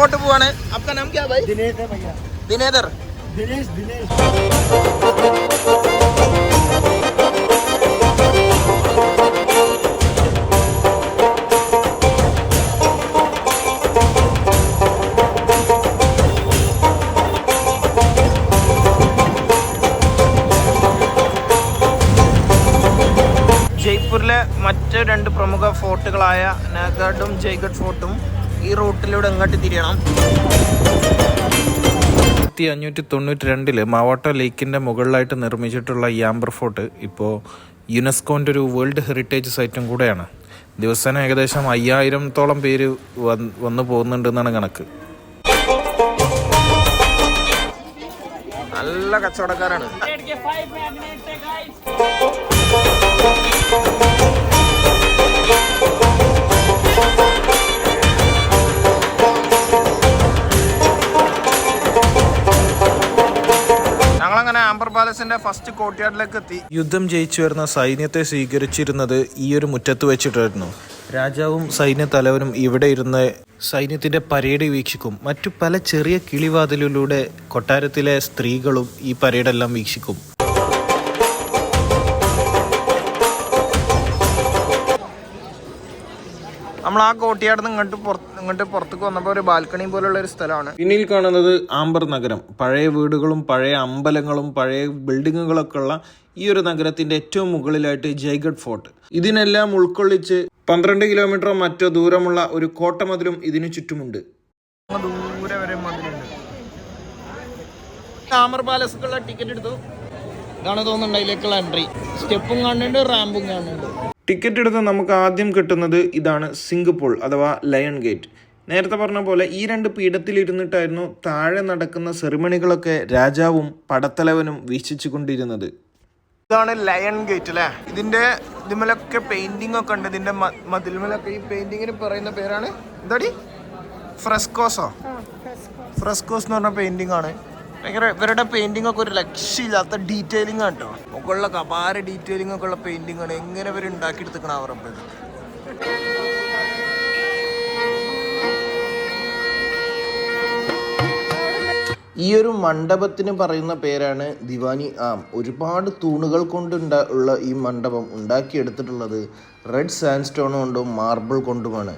Fort പോവാണ്. आपका नाम क्या भाई? दिनेश है भैया. दिनेदर. दिनेश. ജയ്പൂരിലെ മറ്റ് രണ്ട് പ്രമുഖ ഫോർട്ടുകളായ നാഗഡും ജയ്ഗഡ് ഫോർട്ടും ഈ റൂട്ടിലൂടെ എങ്ങോട്ട് തിരിയണം. 1592 മാവാട്ട ലേക്കിൻ്റെ മുകളിലായിട്ട് നിർമ്മിച്ചിട്ടുള്ള ഈ ആംബർ ഫോർട്ട് ഇപ്പോൾ യുനെസ്കോൻ്റെ ഒരു വേൾഡ് ഹെറിറ്റേജ് സൈറ്റും കൂടെയാണ്. ദിവസേന ഏകദേശം 5000-ഓളം പേര് വന്നു പോകുന്നുണ്ടെന്നാണ് കണക്ക്. നല്ല കച്ചവടക്കാരാണ്. ഞങ്ങളങ്ങനെ ആംബർ പാലസിന്റെ ഫസ്റ്റ് കോർട്ട്യാർഡിലേക്ക് എത്തി. യുദ്ധം ജയിച്ചു വരുന്ന സൈന്യത്തെ സ്വീകരിച്ചിരുന്നത് ഈ ഒരു മുറ്റത്ത് വെച്ചിട്ടായിരുന്നു. രാജാവും സൈന്യ തലവനും ഇവിടെ ഇരുന്ന് സൈന്യത്തിന്റെ പരേഡ് വീക്ഷിക്കും. മറ്റു പല ചെറിയ കിളിവാതിലിലൂടെ കൊട്ടാരത്തിലെ സ്ത്രീകളും ഈ പരേഡെല്ലാം വീക്ഷിക്കും. നമ്മൾ ആ കോർട്ട്യാർഡിൽ നിന്ന് ഇങ്ങോട്ട് പുറത്തേക്ക് വന്നപ്പോൾ ഒരു ബാൽക്കണി പോലുള്ള ഒരു സ്ഥലമാണ്. പിന്നിൽ കാണുന്നത് ആംബർ നഗരം. പഴയ വീടുകളും പഴയ അമ്പലങ്ങളും പഴയ ബിൽഡിങ്ങുകളൊക്കെ ഉള്ള ഈ ഒരു നഗരത്തിന്റെ ഏറ്റവും മുകളിലായിട്ട് ജയ്ഗഡ് ഫോർട്ട്. ഇതിനെല്ലാം ഉൾക്കൊള്ളിച്ച് 12 കിലോമീറ്ററോ മറ്റോ ദൂരമുള്ള ഒരു കോട്ടമതിലും ഇതിനു ചുറ്റുമുണ്ട്. ദൂരെ വരെ മതിലുണ്ട്. ആംബർ പാലസുള്ള ടിക്കറ്റ് എടുത്തു. ഇതാണ് തോന്നുന്നുണ്ട് അതിലേക്കുള്ള എൻട്രി. സ്റ്റെപ്പും കാണുന്നുണ്ട്, റാമ്പും കാണുന്നുണ്ട്. ടിക്കറ്റ് എടുത്ത് നമുക്ക് ആദ്യം കിട്ടുന്നത് ഇതാണ് സിംഗപ്പൂൾ അഥവാ ലയൺ ഗേറ്റ്. നേരത്തെ പറഞ്ഞ പോലെ ഈ രണ്ട് പീഠത്തിലിരുന്നിട്ടായിരുന്നു താഴെ നടക്കുന്ന സെറിമണികളൊക്കെ രാജാവും പടത്തലവനും വീക്ഷിച്ചു കൊണ്ടിരുന്നത്. ഇതാണ് ലയൺ ഗേറ്റ് അല്ലേ. ഇതിന്മേലൊക്കെ പെയിന്റിംഗ് ഒക്കെ ഉണ്ട്. ഇതിന്റെ മതിൽമേലൊക്കെ ഈ പെയിന്റിങ്ങിന് പറയുന്ന പേരാണ് എന്താടി? ഫ്രെസ്കോസോ? ഫ്രെസ്കോസ് എന്ന് പറഞ്ഞ പെയിന്റിംഗ് ആണ്. ഭയങ്കര ഇവരുടെ പെയിന്റിംഗ് ഒക്കെ ഒരു ലക്ഷ്യമില്ലാത്ത ഡീറ്റെയിലിംഗ് ആണ് കേട്ടോ. മുകളിലൊക്കെ അപാര ഡീറ്റെയിലിംഗ് ഒക്കെ ഉള്ള പെയിന്റിംഗ് ആണ്. എങ്ങനെ ഇവർ ഉണ്ടാക്കിയെടുത്തിക്കണം അവരപ്പോൾ. ഈ ഒരു മണ്ഡപത്തിന് പറയുന്ന പേരാണ് ദിവാനി ആം. ഒരുപാട് തൂണുകൾ കൊണ്ടുള്ള ഈ മണ്ഡപം ഉണ്ടാക്കിയെടുത്തിട്ടുള്ളത് റെഡ് സാൻഡ്സ്റ്റോൺ കൊണ്ടും മാർബിൾ കൊണ്ടുമാണ്.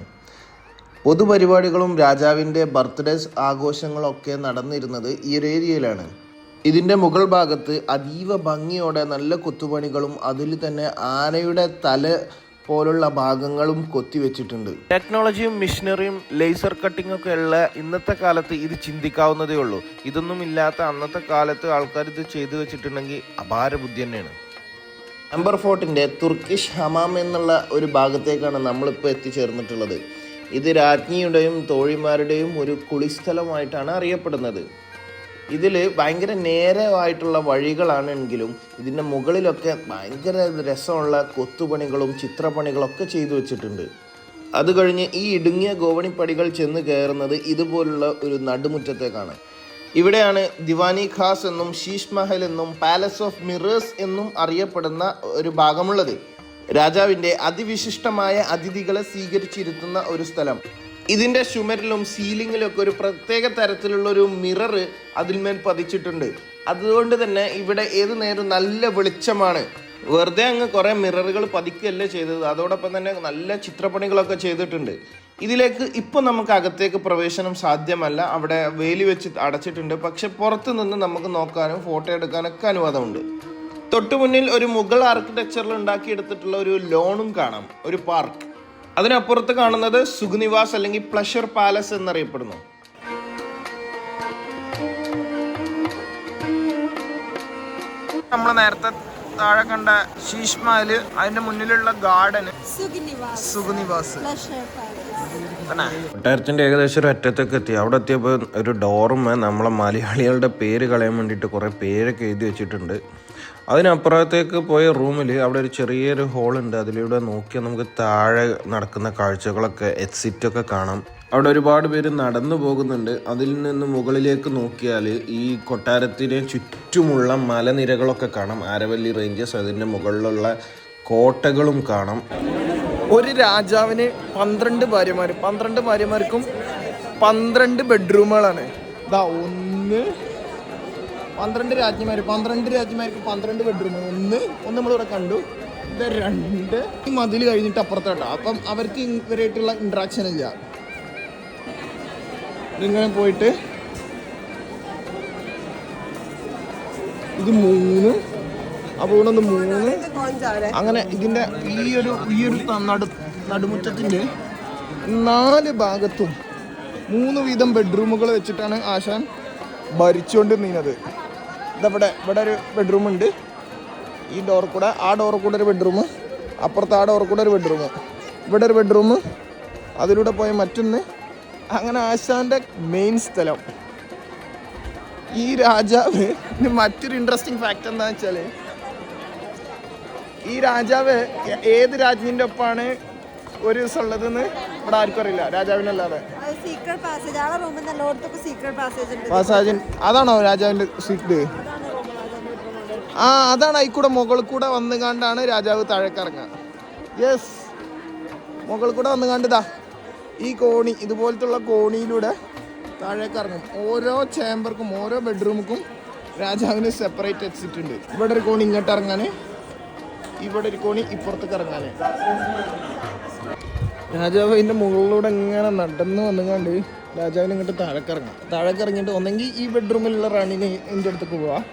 പൊതുപരിപാടികളും രാജാവിൻ്റെ ബർത്ത്ഡേസ് ആഘോഷങ്ങളൊക്കെ നടന്നിരുന്നത് ഈ ഒരു ഏരിയയിലാണ്. ഇതിൻ്റെ മുകൾ ഭാഗത്ത് അതീവ ഭംഗിയോടെ നല്ല കൊത്തുപണികളും അതിൽ തന്നെ ആനയുടെ തല പോലുള്ള ഭാഗങ്ങളും കൊത്തിവെച്ചിട്ടുണ്ട്. ടെക്നോളജിയും മിഷനറിയും ലേസർ കട്ടിംഗ് ഒക്കെ ഉള്ള ഇന്നത്തെ കാലത്ത് ഇത് ചിന്തിക്കാവുന്നതേ ഉള്ളൂ. ഇതൊന്നും ഇല്ലാത്ത അന്നത്തെ കാലത്ത് ആൾക്കാർ ഇത് ചെയ്തു വെച്ചിട്ടുണ്ടെങ്കിൽ അപാര ബുദ്ധി തന്നെയാണ്. ആംബർ ഫോർട്ടിൻ്റെ തുർക്കിഷ് ഹമാം എന്നുള്ള ഒരു ഭാഗത്തേക്കാണ് നമ്മളിപ്പോൾ എത്തിച്ചേർന്നിട്ടുള്ളത്. ഇത് രാജ്ഞിയുടെയും തോഴിമാരുടെയും ഒരു കുളിസ്ഥലമായിട്ടാണ് അറിയപ്പെടുന്നത്. ഇതിൽ ഭയങ്കര നേരമായിട്ടുള്ള വഴികളാണെങ്കിലും ഇതിൻ്റെ മുകളിലൊക്കെ ഭയങ്കര രസമുള്ള കൊത്തുപണികളും ചിത്രപ്പണികളൊക്കെ ചെയ്തു വെച്ചിട്ടുണ്ട്. അത് കഴിഞ്ഞ് ഈ ഇടുങ്ങിയ ഗോവണിപ്പടികൾ ചെന്ന് കയറുന്നത് ഇതുപോലുള്ള ഒരു നടുമുറ്റത്തേക്കാണ്. ഇവിടെയാണ് ദിവാനി ഖാസ് എന്നും ശീഷ് മഹൽ എന്നും പാലസ് ഓഫ് മിറേഴ്സ് എന്നും അറിയപ്പെടുന്ന ഒരു ഭാഗമുള്ളത്. രാജാവിൻ്റെ അതിവിശിഷ്ടമായ അതിഥികളെ സ്വീകരിച്ചിരുത്തുന്ന ഒരു സ്ഥലം. ഇതിൻ്റെ ചുമരിലും സീലിങ്ങിലൊക്കെ ഒരു പ്രത്യേക തരത്തിലുള്ളൊരു മിറർ അതിന്മേൽ പതിച്ചിട്ടുണ്ട്. അതുകൊണ്ട് തന്നെ ഇവിടെ ഏതു നേരം നല്ല വെളിച്ചമാണ്. വെറുതെ അങ്ങ് കുറേ മിററുകൾ പതിക്കുകയല്ലേ ചെയ്തത്, അതോടൊപ്പം തന്നെ നല്ല ചിത്രപ്പണികളൊക്കെ ചെയ്തിട്ടുണ്ട്. ഇതിലേക്ക് ഇപ്പോൾ നമുക്ക് അകത്തേക്ക് പ്രവേശനം സാധ്യമല്ല. അവിടെ വേലി വെച്ച് അടച്ചിട്ടുണ്ട്. പക്ഷെ പുറത്തു നിന്ന് നമുക്ക് നോക്കാനും ഫോട്ടോ എടുക്കാനൊക്കെ അനുവാദമുണ്ട്. തൊട്ടു മുന്നിൽ ഒരു മുഗൾ ആർക്കിടെക്ചറിൽ ഉണ്ടാക്കിയെടുത്തിട്ടുള്ള ഒരു ലോണും കാണാം, ഒരു പാർക്ക്. അതിനപ്പുറത്ത് കാണുന്നത് സുഖ്നിവാസ് അല്ലെങ്കിൽ പ്ലഷർ പാലസ് എന്നറിയപ്പെടുന്നു. നമ്മൾ നേരത്തെ താഴെ കണ്ട ശീഷ് മഹൽ, അതിന്റെ മുന്നിലുള്ള ഗാർഡൻ സുഖ്നിവാസ്. കൊട്ടാരത്തിന്റെ ഏകദേശം ഒരു അറ്റത്തൊക്കെ എത്തി. അവിടെ എത്തിയപ്പോൾ ഒരു ഡോറുമേ നമ്മളെ മലയാളികളുടെ പേര് കളയാൻ വേണ്ടിയിട്ട് കുറേ പേരൊക്കെ എഴുതി വെച്ചിട്ടുണ്ട്. അതിനപ്പുറത്തേക്ക് പോയ റൂമിൽ അവിടെ ഒരു ചെറിയൊരു ഹോളുണ്ട്. അതിലൂടെ നോക്കിയാൽ നമുക്ക് താഴെ നടക്കുന്ന കാഴ്ചകളൊക്കെ എക്സിറ്റൊക്കെ കാണാം. അവിടെ ഒരുപാട് പേര് നടന്നു പോകുന്നുണ്ട്. അതിൽ നിന്ന് മുകളിലേക്ക് നോക്കിയാൽ ഈ കൊട്ടാരത്തിന് ചുറ്റുമുള്ള മലനിരകളൊക്കെ കാണാം. ആരവല്ലി റേഞ്ചസ്, അതിൻ്റെ മുകളിലുള്ള കോട്ടകളും കാണാം. ഒരു രാജാവിന് 12 ഭാര്യമാർക്കും 12 ബെഡ്റൂമുകളാണ്. ഇതാ 12 രാജ്ഞിമാർക്ക് 12 ബെഡ്റൂം. ഒന്ന് നമ്മളിവിടെ കണ്ടു. ഇത് 2 ഈ മതിൽ കഴിഞ്ഞിട്ട് അപ്പുറത്തോട്ടോ. അപ്പം അവർക്ക് ഇവരായിട്ടുള്ള ഇൻട്രാക്ഷൻ ഇല്ല. ഇങ്ങനെ പോയിട്ട് ഇത് 3, അപ്പോൾ ഇവിടെ 3 അങ്ങനെ. ഇതിൻ്റെ ഈ ഒരു നടുമുറ്റത്തിൻ്റെ 4 ഭാഗത്തും 3 വീതം ബെഡ്റൂമുകൾ വെച്ചിട്ടാണ് ആശാൻ ഭരിച്ചുകൊണ്ടിരുന്നത്. ഇവിടെ ഒരു ബെഡ്റൂം ഉണ്ട്. ഈ ഡോർ കൂടെ ആ ഡോർ കൂടെ ഒരു ബെഡ്റൂം, അപ്പുറത്ത് ആ ഡോർ കൂടെ ഒരു ബെഡ്റൂം, ഇവിടെ ഒരു ബെഡ്റൂം, അതിലൂടെ പോയ മറ്റൊന്ന്. അങ്ങനെ ആശാൻ്റെ മെയിൻ സ്ഥലം. ഈ രാജാവ് മറ്റൊരു ഇൻട്രസ്റ്റിംഗ് ഫാക്ട് എന്താണെന്ന് വെച്ചാൽ ഈ രാജാവ് ഏത് രാജ്ഞിൻ്റെ ഒപ്പാണ് ഒരു ദിവസം ഉള്ളതെന്ന് ഇവിടെ ആർക്കും അറിയില്ല, രാജാവിനല്ലാതെ. പാസേജ് അതാണോ രാജാവിൻ്റെ സീറ്റ്? ആ അതാണ്. ആയിക്കൂടെ മുകളിൽ കൂടെ വന്നു കണ്ടാണ് രാജാവ് താഴേക്ക് ഇറങ്ങുക. യെസ്, മുകളിൽ കൂടെ വന്നു കണ്ടതാ ഈ കോണി, ഇതുപോലത്തുള്ള കോണിയിലൂടെ താഴേക്ക് ഇറങ്ങും. ഓരോ ചേംബർക്കും ഓരോ ബെഡ്റൂമുക്കും രാജാവിന് സെപ്പറേറ്റ് എക്സിറ്റ് ഉണ്ട്. ഇവിടെ ഒരു കോണി ഇങ്ങോട്ട് ഇറങ്ങാൻ, ഇവിടെ ഒരു കോണി ഇപ്പുറത്തേക്ക് ഇറങ്ങാൻ. രാജാവ് അതിൻ്റെ മുകളിലൂടെ ഇങ്ങനെ നടന്ന് വന്നുകൊണ്ട് രാജാവിന് ഇങ്ങോട്ട് താഴേക്ക് ഇറങ്ങിയിട്ട് ഒന്നെങ്കിൽ ഈ ബെഡ്റൂമിലുള്ള റാണിനെ എൻ്റെ അടുത്തേക്ക് പോവാം,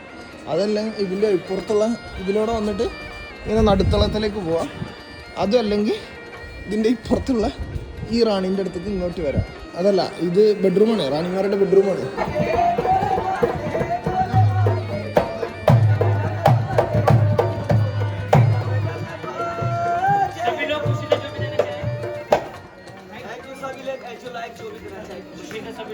അതല്ല ഇതിൻ്റെ ഇപ്പുറത്തുള്ള ഇതിലൂടെ വന്നിട്ട് ഇങ്ങനെ നടുത്തളത്തിലേക്ക് പോവാം, അതുമല്ലെങ്കിൽ ഇതിൻ്റെ ഇപ്പുറത്തുള്ള ഈ റാണീൻ്റെ അടുത്തേക്ക് ഇങ്ങോട്ട് വരാം. അതല്ല, ഇത് ബെഡ്റൂമാണ്, റാണിമാരുടെ ബെഡ്റൂമാണ്.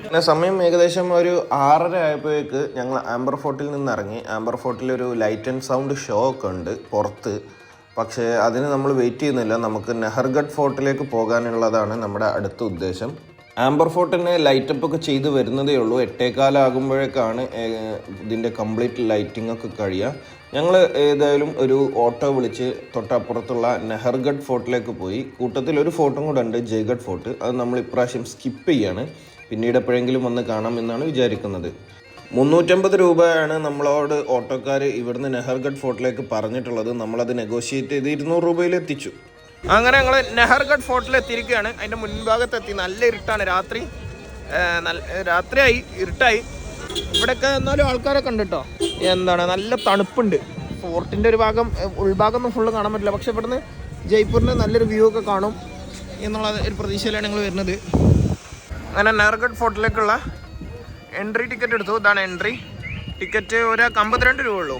പിന്നെ സമയം ഏകദേശം ഒരു 6:30 ആയപ്പോഴേക്ക് ഞങ്ങൾ ആംബർ ഫോർട്ടിൽ നിന്ന് ഇറങ്ങി. ആംബർ ഫോർട്ടിൽ ഒരു ലൈറ്റ് ആൻഡ് സൗണ്ട് ഷോ ഒക്കെ ഉണ്ട് പുറത്ത്. പക്ഷേ അതിന് നമ്മൾ വെയിറ്റ് ചെയ്യുന്നില്ല, നമുക്ക് നെഹർഗഡ് ഫോർട്ടിലേക്ക് പോകാനുള്ളതാണ് നമ്മുടെ അടുത്ത ഉദ്ദേശം. ആംബർ ഫോർട്ടിന് ലൈറ്റപ്പ് ഒക്കെ ചെയ്ത് വരുന്നതേ ഉള്ളൂ. 8:15 ആകുമ്പോഴേക്കാണ് ഇതിൻ്റെ കംപ്ലീറ്റ് ലൈറ്റിംഗ് ഒക്കെ കഴിയുക. ഞങ്ങൾ ഏതായാലും ഒരു ഓട്ടോ വിളിച്ച് തൊട്ടപ്പുറത്തുള്ള നെഹർഗഡ് ഫോർട്ടിലേക്ക് പോയി. കൂട്ടത്തിൽ ഒരു ഫോർട്ടും കൂടെ ഉണ്ട്, ജയ്ഗഡ് ഫോർട്ട്. അത് നമ്മൾ ഇപ്രാവശ്യം സ്കിപ്പ് ചെയ്യാണ്, പിന്നീട് എപ്പോഴെങ്കിലും വന്ന് കാണാമെന്നാണ് വിചാരിക്കുന്നത്. 350 രൂപയാണ് നമ്മളോട് ഓട്ടോക്കാർ ഇവിടുന്ന് നെഹർഗഡ് ഫോർട്ടിലേക്ക് പറഞ്ഞിട്ടുള്ളത്. നമ്മളത് നെഗോഷിയേറ്റ് ചെയ്ത് 200 രൂപയിൽ എത്തിച്ചു. അങ്ങനെ ഞങ്ങൾ നെഹർഗഡ് ഫോർട്ടിൽ എത്തിയിരിക്കുകയാണ്. അതിൻ്റെ മുൻഭാഗത്തെത്തി. നല്ല ഇരുട്ടാണ്, രാത്രിയായി, ഇരുട്ടായി. ഇവിടെയൊക്കെ എന്നാലും ആൾക്കാരൊക്കെ ഉണ്ട് കേട്ടോ. എന്താണ്, നല്ല തണുപ്പുണ്ട്. ഫോർട്ടിൻ്റെ ഒരു ഭാഗം, ഉൾഭാഗം ഒന്നും ഫുള്ള് കാണാൻ പറ്റില്ല. പക്ഷെ ഇവിടുന്ന് ജയ്പൂരിന് നല്ലൊരു വ്യൂ ഒക്കെ കാണും എന്നുള്ള ഒരു പ്രതീക്ഷയിലാണ് ഞങ്ങൾ വരുന്നത്. അങ്ങനെ നെഹർഗഡ് ഫോർട്ടിലേക്കുള്ള എൻട്രി ടിക്കറ്റ് എടുത്തു. ഇതാണ് എൻട്രി ടിക്കറ്റ്. ഒരാൾക്ക് 52 രൂപ ഉള്ളൂ.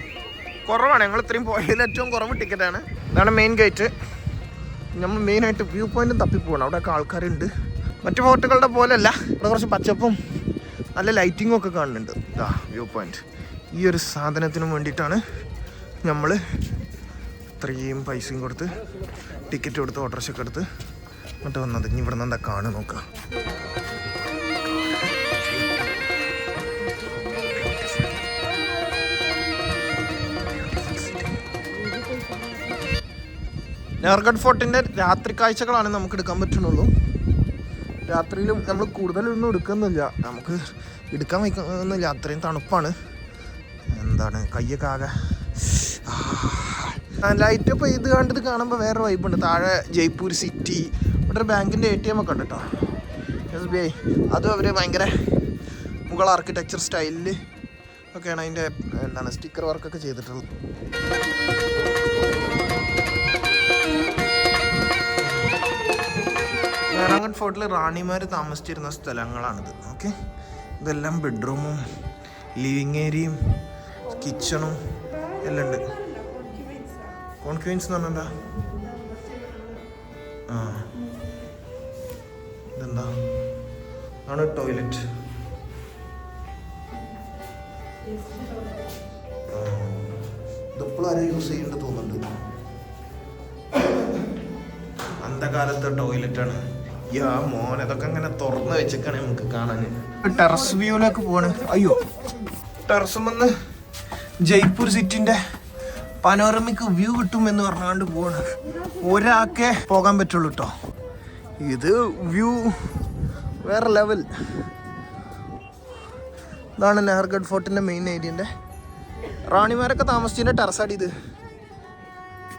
കുറവാണ്, ഞങ്ങൾ ഇത്രയും പോയതിൽ ഏറ്റവും കുറവ് ടിക്കറ്റാണ്. ഇതാണ് മെയിൻ ഗേറ്റ്. നമ്മൾ മെയിനായിട്ട് വ്യൂ പോയിൻറ്റും തപ്പിപ്പോകണം. അവിടെയൊക്കെ ആൾക്കാരുണ്ട്. മറ്റു ഫോർട്ടുകളുടെ പോലെയല്ല, ഇവിടെ കുറച്ച് പച്ചപ്പും നല്ല ലൈറ്റിങ്ങും ഒക്കെ കാണുന്നുണ്ട്. ഇതാ വ്യൂ പോയിൻറ്റ്. ഈ ഒരു സാധനത്തിനും വേണ്ടിയിട്ടാണ് നമ്മൾ ഇത്രയും പൈസയും കൊടുത്ത് ടിക്കറ്റ് കൊടുത്ത് ഓട്ടോറിക്ഷയൊക്കെ എടുത്ത് എന്നിട്ട് വന്നത്. ഇനി ഇവിടെ നിന്ന് എന്താ കാണുക നോക്കാം. നെഹർഗഡ് ഫോർട്ടിൻ്റെ രാത്രി കാഴ്ചകളാണ് നമുക്ക് എടുക്കാൻ പറ്റുന്നുള്ളൂ. രാത്രിയിലും നമ്മൾ കൂടുതലൊന്നും എടുക്കുന്നില്ല, നമുക്ക് എടുക്കാൻ വയ്ക്കുന്നില്ല, അത്രയും തണുപ്പാണ്. എന്താണ്, കയ്യൊക്കെ ആകെ ലൈറ്റ് അപ്പോൾ ഇത് കണ്ടത് കാണുമ്പോൾ വേറെ വൈബുണ്ട്. താഴെ ജയ്പൂർ സിറ്റി, ഇവിടെ ഒരു ബാങ്കിൻ്റെ ATM ഒക്കെ ഉണ്ട് കേട്ടോ, SBI. അതും അവർ ഭയങ്കര മുഗൾ ആർക്കിടെക്ചർ സ്റ്റൈലിൽ ഒക്കെയാണ് അതിൻ്റെ എന്താണ് സ്റ്റിക്കർ വർക്കൊക്കെ ചെയ്തിട്ടുള്ളത്. നെഹർഗഡ് ഫോർട്ടിൽ റാണിമാർ താമസിച്ചിരുന്ന സ്ഥലങ്ങളാണിത്. ഓക്കെ, ഇതെല്ലാം ബെഡ്റൂമും ലിവിങ് ഏരിയയും കിച്ചണും എല്ലാം ഉണ്ട്. കോൺക്വീൻസ് എന്ന് പറഞ്ഞാൽ എന്താ? ഇതെന്താ ആണ് ടോയ്ലറ്റ്. ഇതിപ്പോഴും ആരും യൂസ് ചെയ്യേണ്ടത് തോന്നുന്നുണ്ട്. അന്ധകാലത്തെ ടോയ്ലറ്റാണ്. യാ മോൻ, ഇതൊക്കെ അങ്ങനെ തുറന്ന് വെച്ചേക്കാണ് നമുക്ക് കാണാൻ. ടെറസ് വ്യൂവിലേക്ക് പോവാണ്. അയ്യോ, ടെറസുമെന്ന് ജയ്പൂർ സിറ്റിൻ്റെ പനോറമിക് വ്യൂ കിട്ടുമെന്ന് പറഞ്ഞുകൊണ്ട് പോവാണ്. ഒരാൾക്കേ പോകാൻ പറ്റുള്ളൂ കേട്ടോ. ഇത് വ്യൂ വേറെ ലെവൽ. ഇതാണ് നഹർഗഡ് ഫോർട്ടിൻ്റെ മെയിൻ ഏരിയൻ്റെ. റാണിമാരൊക്കെ താമസിച്ചതിൻ്റെ ടെറസാടി ഇത്.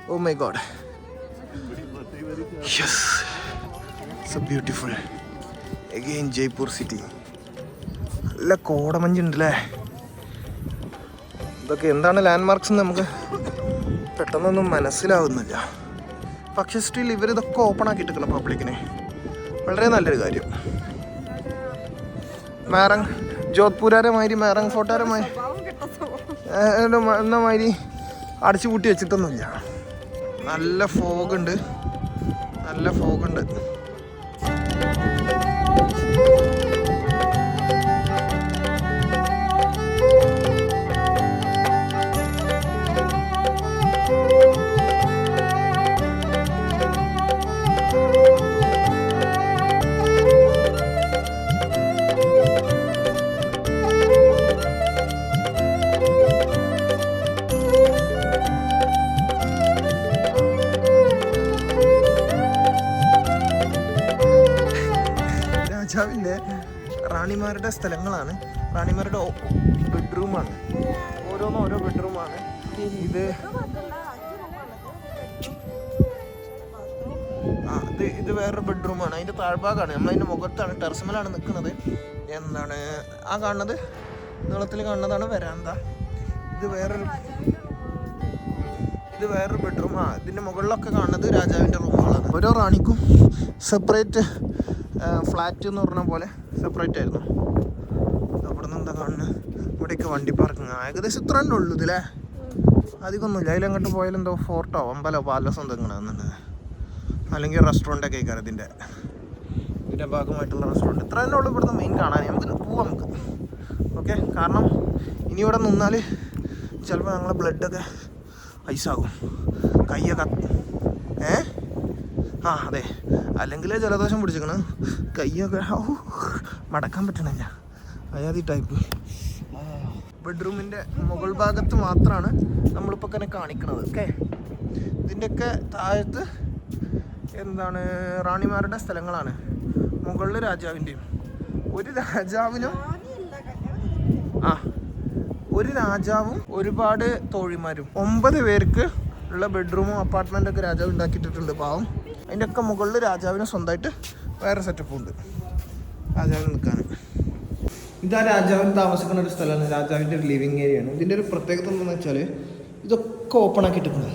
Oh my God, yes, so beautiful. Again Jaipur city. നല്ല കോടമഞ്ഞുണ്ടല്ലേ. ഇതൊക്കെ എന്താണ് ലാൻഡ്മാർക്സ് എന്ന് നമുക്ക് പെട്ടെന്നൊന്നും മനസ്സിലാവുന്നില്ല. പക്ഷേ സ്റ്റിൽ ഇവരിതൊക്കെ ഓപ്പൺ ആക്കിയിട്ടിരിക്കണം പബ്ലിക്കിനെ. വളരെ നല്ലൊരു കാര്യം. മാരങ് ജോധ്പൂരാരമാതിരി മാരങ് ഫോർട്ടാരമായി എന്ന മാതിരി അടച്ചു പൂട്ടി വെച്ചിട്ടൊന്നുമില്ല. നല്ല ഫോഗുണ്ട്, നല്ല ഫോഗുണ്ട്. രാജാവിൻ്റെ റാണിമാരുടെ സ്ഥലങ്ങളാണ്, റാണിമാരുടെ ബെഡ്റൂമാണ്. ഓരോന്നും ഓരോ ബെഡ്റൂമാണ്. ഇത് വേറൊരു ബെഡ്റൂമാണ്. അതിൻ്റെ താഴ്ഭാഗമാണ്, നമ്മളതിൻ്റെ മുഖത്താണ്, ടെറസ്മലാണ് നിൽക്കുന്നത്. എന്താണ് ആ കാണുന്നത്, നീളത്തിൽ കാണുന്നതാണ് വരാന്ത. ഇത് വേറൊരു ബെഡ്റൂം. ഇതിൻ്റെ മുകളിലൊക്കെ കാണുന്നത് രാജാവിൻ്റെ റൂമുകളാണ്. ഓരോ റാണിക്കും സെപ്പറേറ്റ് ഫ്ലാറ്റ് എന്ന് പറഞ്ഞ പോലെ സെപ്പറേറ്റ് ആയിരുന്നു. അവിടെ നിന്ന് എന്താ കാണുന്നത്, ഇവിടെയൊക്കെ വണ്ടി പാർക്കിങ്. ഏകദേശം ഇത്ര തന്നെ ഉള്ളൂ ഇതില്ലേ, അധികമൊന്നുമില്ല. അതിലങ്ങോട്ട് പോയാലും എന്തോ ഫോർട്ടോ അമ്പലോ പാലസോ എന്തെങ്കിലും, അല്ലെങ്കിൽ റെസ്റ്റോറൻറ്റൊക്കെ കഴിക്കാറ് ഇതിൻ്റെ ഭാഗമായിട്ടുള്ള റെസ്റ്റോറൻറ്റ്. ഇത്ര തന്നെ ഉള്ളൂ ഇവിടുന്ന് മെയിൻ കാണാൻ. നമുക്ക് പോവാം നമുക്ക്. ഓക്കെ, കാരണം ഇനി ഇവിടെ നിന്നാൽ ചിലപ്പോൾ ഞങ്ങളെ ബ്ലഡൊക്കെ ഐസാകും, കയ്യൊക്കെ അതെ, അല്ലെങ്കിൽ ജലദോഷം പിടിച്ചിരിക്കണ്, കയ്യൊക്കെ മടക്കാൻ പറ്റണില്ല, അയാതി ടൈപ്പ്. ബെഡ്റൂമിൻ്റെ മുകൾ ഭാഗത്ത് മാത്രമാണ് നമ്മളിപ്പോൾ തന്നെ കാണിക്കുന്നത്. ഓക്കെ, ഇതിൻ്റെയൊക്കെ താഴത്ത് എന്താണ് റാണിമാരുടെ സ്ഥലങ്ങളാണ്, മുകളിൽ രാജാവിൻ്റെയും. ഒരു രാജാവും ഒരുപാട് തോഴിമാരും 9 പേർക്ക് ഉള്ള ബെഡ്റൂമും അപ്പാർട്ട്മെൻറ്റൊക്കെ രാജാവ് ഉണ്ടാക്കിയിട്ടുണ്ട്. പാവം. അതിൻ്റെ ഒക്കെ മുകളിൽ രാജാവിന് സ്വന്തമായിട്ട് വേറെ സെറ്റപ്പും ഉണ്ട് രാജാവിന് നിൽക്കാൻ. ഇതാ രാജാവിന് താമസിക്കുന്ന ഒരു സ്ഥലമാണ്, രാജാവിൻ്റെ ഒരു ലിവിങ് ഏരിയയാണ്. ഇതിൻ്റെ ഒരു പ്രത്യേകത എന്താണെന്ന് വെച്ചാൽ ഇതൊക്കെ ഓപ്പൺ ആക്കിയിട്ടുണ്ട്.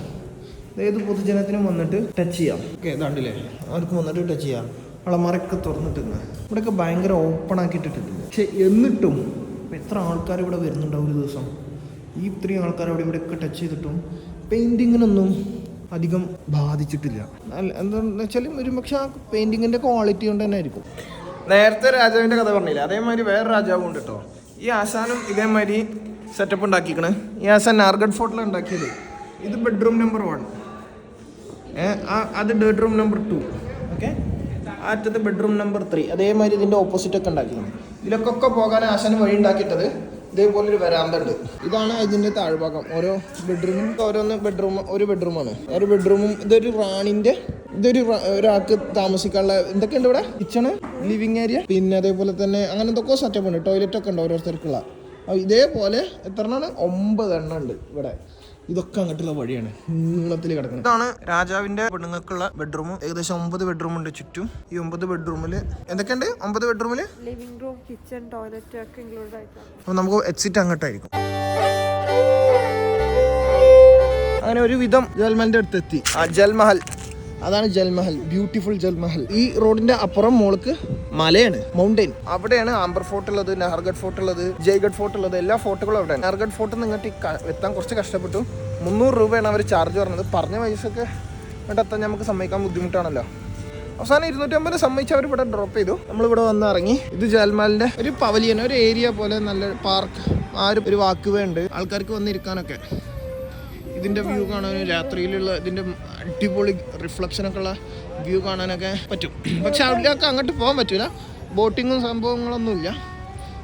അതായത് പൊതുജനത്തിനും വന്നിട്ട് ടച്ച് ചെയ്യാം. ഓക്കെ, ഇതാണ്ടില്ലേ, അവർക്ക് വന്നിട്ട് ടച്ച് ചെയ്യാം. വളമറൊക്കെ തുറന്നിട്ടുണ്ട്. ഇവിടെയൊക്കെ ഭയങ്കര ഓപ്പൺ ആക്കിയിട്ടിട്ടുണ്ട്. പക്ഷെ എന്നിട്ടും എത്ര ആൾക്കാർ ഇവിടെ വരുന്നുണ്ടാവും ഒരു ദിവസം. ഇത്രയും ആൾക്കാർ ഇവിടെയൊക്കെ ടച്ച് ചെയ്തിട്ടും പെയിൻറ്റിങ്ങിനൊന്നും അധികം ബാധിച്ചിട്ടില്ല. എന്താണെന്ന് വെച്ചാൽ ഒരു പക്ഷെ ആ പെയിൻറ്റിങ്ങിൻ്റെ ക്വാളിറ്റി കൊണ്ട് തന്നെ ആയിരിക്കും. നേരത്തെ രാജാവിൻ്റെ കഥ പറഞ്ഞില്ല, അതേമാതിരി വേറെ രാജാവും ഉണ്ട് കേട്ടോ. ഈ ആശാനും ഇതേമാതിരി സെറ്റപ്പ് ഉണ്ടാക്കിക്കണ്. ഈ ആശാൻ നാർഗഡ് ഫോർട്ടിലാണ് ഉണ്ടാക്കിയത്. ഇത് ബെഡ്റൂം നമ്പർ 1, അത് ബെഡ്റൂം നമ്പർ 2. ഓക്കെ, ആറ്റത്ത് ബെഡ്റൂം നമ്പർ 3. അതേമാതിരി ഇതിൻ്റെ ഓപ്പോസിറ്റൊക്കെ ഉണ്ടാക്കിയത്. ഇതിലൊക്കെ പോകാൻ ആശാന് വഴി ഉണ്ടാക്കിയിട്ടത് ഇതേപോലൊരു വരാന്ത ഉണ്ട്. ഇതാണ് ഇതിൻ്റെ താഴ്ഭാഗം. ഓരോ ബെഡ്റൂമിനും ഒരു ബെഡ്റൂമാണ്. ഒരു ബെഡ്റൂമും ഇതൊരു റാണിൻ്റെ, ഒരാൾക്ക് താമസിക്കാനുള്ള എന്തൊക്കെയുണ്ട് ഇവിടെ, കിച്ചണ്, ലിവിങ് ഏരിയ, പിന്നെ അതേപോലെ തന്നെ അങ്ങനെ എന്തൊക്കെ സെറ്റപ്പ് ഉണ്ട്. ടോയ്ലറ്റൊക്കെ ഉണ്ട് ഓരോരുത്തർക്കുള്ള. ഇതേപോലെ എത്ര എണ്ണമാണ്, 9 എണ്ണം ഉണ്ട് ഇവിടെ. ഇതൊക്കെ അങ്ങോട്ടുള്ള വഴിയാണ്, നീളത്തിൽ കിടക്കുന്നത്. ഇതാണ് രാജാവിന്റെ പെണ്ണുങ്ങൾക്കുള്ള ബെഡ്റൂം. ഏകദേശം 9 ബെഡ്റൂം ഉണ്ട് ചുറ്റും. ഈ 9 ബെഡ്റൂമിൽ എന്തൊക്കെയുണ്ട്, 9 ബെഡ്റൂമിൽ ലിവിംഗ് റൂം, കിച്ചൺ, ടോയ്ലറ്റ് ഒക്കെ ഇൻക്ലൂഡ് ആയിട്ടാണ്. അപ്പോൾ നമുക്ക് എക്സിറ്റ് അങ്ങോട്ടായിരിക്കും. അങ്ങനെ ഒരു വിധം ജൽമഹലിന്റെ അടുത്തെത്തി. ജൽമഹൽ, അതാണ് ജൽമഹൽ, ബ്യൂട്ടിഫുൾ ജൽമഹൽ. ഈ റോഡിന്റെ അപ്പുറം മോൾക്ക് മലയാണ്, മൗണ്ടൈൻ. അവിടെയാണ് ആംബർ ഫോർട്ട് ഉള്ളത്, നഹർഗഡ് ഫോർട്ട് ഉള്ളത്, ജയ്ഗഡ് ഫോർട്ട് ഉള്ളത്. എല്ലാ ഫോർട്ടുകളും അവിടെയാണ്. നഹർഗഡ് ഫോർട്ടിൽ നിന്ന് ഇങ്ങോട്ട് എത്താൻ കുറച്ച് കഷ്ടപ്പെട്ടു. 300 രൂപയാണ് അവർ ചാർജ് പറഞ്ഞത്. പറഞ്ഞ പൈസക്ക് ഇങ്ങോട്ട് എത്താൻ നമുക്ക് സമ്മതിക്കാൻ ബുദ്ധിമുട്ടാണല്ലോ. അവസാനം 250 സമ്മതിച്ച് അവർ ഇവിടെ ഡ്രോപ്പ് ചെയ്തു. നമ്മളിവിടെ വന്ന് ഇറങ്ങി. ഇത് ജൽമഹലിന്റെ ഒരു പവലിയൻ, ഒരു ഏരിയ പോലെ, നല്ല പാർക്ക്. ഒരു വാക്ക് വേ ഉണ്ട് ആൾക്കാർക്ക് വന്നിരിക്കാനൊക്കെ. ഇതിൻ്റെ വ്യൂ കാണാനും രാത്രിയിലുള്ള ഇതിൻ്റെ അടിപൊളി റിഫ്ലക്ഷനൊക്കെ ഉള്ള വ്യൂ കാണാനൊക്കെ പറ്റും. പക്ഷെ അവിടെയൊക്കെ അങ്ങോട്ട് പോകാൻ പറ്റില്ല, ബോട്ടിങ്ങും സംഭവങ്ങളൊന്നുമില്ല.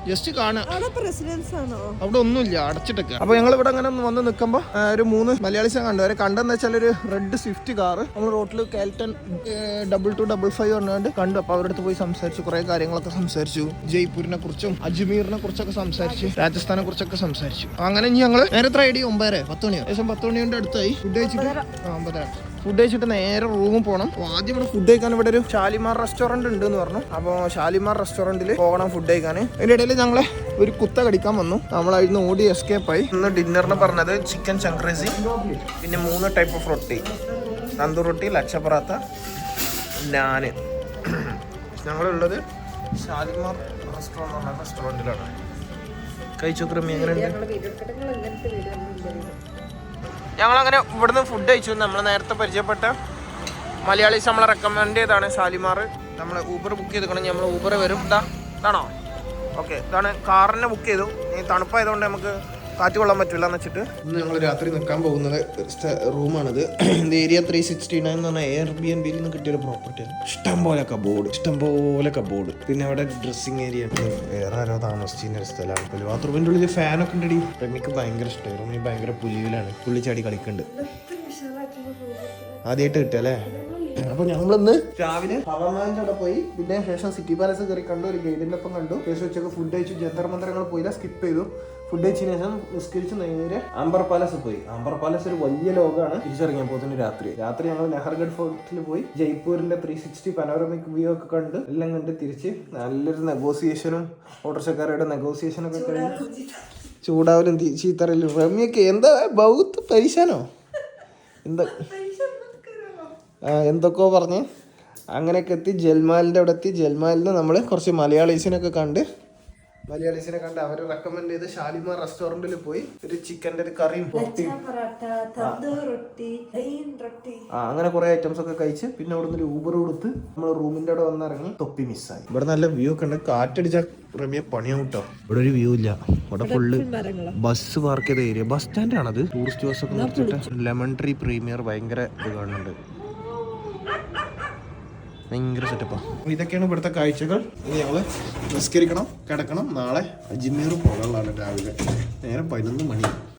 ജസ്റ്റ് കാണാം. അവിടെ പ്രസിഡൻസ് ആണോ? അവിടെ ഒന്നുമില്ല, അടച്ചിട്ടൊക്കെ. അപ്പൊ ഞങ്ങൾ ഇവിടെ അങ്ങനെ ഒന്ന് വന്ന് നിൽക്കുമ്പോൾ ഒരു 3 മലയാളീസിനെ കണ്ടു. അവരെ കണ്ടെന്ന് വെച്ചാൽ ഒരു റെഡ് സ്വിഫ്റ്റ് കാറ് നമ്മൾ റോട്ടിൽ കാൽട്ടൺ 2255 പറഞ്ഞുകൊണ്ട് കണ്ടു. അപ്പൊ അവരുടെ അടുത്ത് പോയി സംസാരിച്ചു, കുറെ കാര്യങ്ങളൊക്കെ സംസാരിച്ചു. ജയ്പൂരിനെ കുറിച്ചും അജ്മീറിനെ കുറിച്ചൊക്കെ സംസാരിച്ചു, രാജസ്ഥാനെ കുറിച്ചൊക്കെ സംസാരിച്ചു. അങ്ങനെ ഇനി ഞങ്ങൾ നേരെ എത്ര ഐഡി 9 10 മണിയോ ഏകദേശം 10 മണിയുടെ അടുത്തായി. ഫുഡ് കഴിച്ചിട്ട് 9 ഫുഡ് കഴിച്ചിട്ട് നേരെ റൂമിൽ പോകണം. ആദ്യം ഇവിടെ ഫുഡ് കഴിക്കാൻ ഇവിടെ ഒരു ഷാലിമാർ റെസ്റ്റോറന്റ് ഉണ്ട് എന്ന് പറഞ്ഞു. അപ്പോൾ ഷാലിമാർ റെസ്റ്റോറന്റിൽ പോകണം ഫുഡ് കഴിക്കാൻ. അതിന്റെ ഇടയിൽ ഞങ്ങളെ ഒരു കുത്ത കടിക്കാൻ വന്നു. നമ്മളതിന് ഓടി എസ്കേപ്പ് ആയി. ഇന്ന് ഡിന്നറിന് പറഞ്ഞത് ചിക്കൻ ചങ്ക്രസി, പിന്നെ 3 ടൈപ്പ് ഓഫ് റൊട്ടി, തന്തൂർ റൊട്ടി, ലച്ച പറാത്ത, നാന്. ഞങ്ങളുള്ളത് ഷാലിമാർ റെസ്റ്റോറൻറ്റിലാണ്. കഴിച്ചു ക്രമി എങ്ങനെയുണ്ട്? ഞങ്ങളങ്ങനെ ഇവിടുന്ന് ഫുഡ് കഴിച്ചു. നമ്മൾ നേരത്തെ പരിചയപ്പെട്ട മലയാളീസ് നമ്മളെ റെക്കമെൻഡ് ചെയ്താണ് ഷാലിമാർ. നമ്മൾ ഊബർ ബുക്ക് ചെയ്തിക്കണം. നമ്മൾ ഊബർ വരും. ഇതാണോ? ഓക്കെ, ഇതാണ് കാറിനെ ബുക്ക് ചെയ്തു. ഈ തണുപ്പായതുകൊണ്ട് നമുക്ക് കാറ്റ് കൊള്ളാൻ പറ്റില്ല എന്ന് വെച്ചിട്ട് ഇന്ന് ഞങ്ങൾ രാത്രി നിൽക്കാൻ പോകുന്നത് റൂമാണിത്. ഇത് ഏരിയ 369 എന്ന് പറഞ്ഞാൽ എയർബിഎൻബിയിൽ നിന്ന് കിട്ടിയൊരു പ്രോപ്പർട്ടിയാണ്. ഇഷ്ടംപോലെ കബോർഡ്, പിന്നെ അവിടെ ഡ്രസ്സിങ് ഏരിയ ഉണ്ട്. വേറെ ആരോ താമസിച്ചിരുന്ന ഒരു സ്ഥലമാണ്. ബാത്റൂമിൻ്റെ ഉള്ളിൽ ഫാനൊക്കെ ഉണ്ടടി. റമിക്ക് ഭയങ്കര ഇഷ്ടമായി. റമി ഭയങ്കര പുലിയിലാണ്, പുള്ളിച്ചാടി കളിക്കുന്നുണ്ട്. ആദ്യമായിട്ട് കിട്ടിയല്ലേ? അപ്പൊ ഞങ്ങളിന്ന് രാവിലെ ഹവാമാൻ്റെ അവിടെ പോയി, പിന്നെ ശേഷം സിറ്റി പാലസ് കയറി കണ്ടു, ഒരു ഗൈഡിന്റെ ഒപ്പം കണ്ടു. ശേഷം ഉച്ചക്ക് ഫുഡ് കഴിച്ചു. ജന്തർ മന്ദിരങ്ങൾ പോയില്ല, സ്കിപ്പ് ചെയ്തു. ഫുഡ് കഴിച്ചതിന് ശേഷം നിസ്കരിച്ച് നേരെ ആംബർ പാലസ് പോയി. ആംബർ പാലസ് ഒരു വലിയ ലോകമാണ്. തിരിച്ചിറങ്ങിയപ്പോൾ തന്നെ രാത്രി ഞങ്ങൾ നെഹർഗഡ് ഫോർട്ടിൽ പോയി ജയ്പൂരിന്റെ 360 പനോറമിക് വ്യൂ ഒക്കെ കണ്ട് എല്ലാം കണ്ട് തിരിച്ച് നല്ലൊരു നെഗോസിയേഷനും ഓട്ടോറിക്ഷക്കാരുടെ നെഗോസിയേഷനൊക്കെ കഴിഞ്ഞ് ചൂടാവലും ചീത്തറയിലും. റമ്യൊക്കെ എന്താ ബൗത്ത് പരീശാനോ എന്തൊക്കെയോ പറഞ്ഞ് അങ്ങനെയൊക്കെ എത്തി. ജൽമാലിൻ്റെ അവിടെ എത്തി. ജൽമാലിൽ നിന്ന് നമ്മൾ കുറച്ച് മലയാളീസിനെ കണ്ട് അവർ റെക്കമെൻഡ് ചെയ്ത് ഷാലിമാർ റെസ്റ്റോറൻറ്റിൽ പോയി ഒരു ചിക്കൻ്റെ ഒരു കറിയും അങ്ങനെ കുറെ ഐറ്റംസ് ഒക്കെ കഴിച്ച് പിന്നെ അവിടെ നിന്ന് ഒരു ഊബർ കൊടുത്ത് നമ്മൾ റൂമിൻ്റെ അവിടെ വന്നിറങ്ങി. തൊപ്പി മിസ്സായി. ഇവിടെ നല്ല വ്യൂ ഒക്കെ ഉണ്ട്. കാറ്റടിച്ച റമിയെ പണിയാവും കേട്ടോ. ഇവിടെ ഒരു വ്യൂ ഇല്ല. ഇവിടെ ഫുള്ള് ബസ് പാർക്ക് ചെയ്ത ഏരിയ. ബസ് സ്റ്റാൻഡാണത്. ടൂറിസ്റ്റ് ബസ്സൊക്കെ നിർത്തിയിട്ട് ലെമൺ ട്രീ പ്രീമിയർ ഭയങ്കര ഇത് കാണുന്നുണ്ട്. ഭയങ്കര സെറ്റപ്പാ. ഇതൊക്കെയാണ് ഇവിടുത്തെ കാഴ്ചകൾ. ഇനി ഞങ്ങള് നിസ്കരിക്കണം, കിടക്കണം. നാളെ അജ്മീർ പോകാനുള്ളതാണ് രാവിലെ. നേരെ 11 മണി.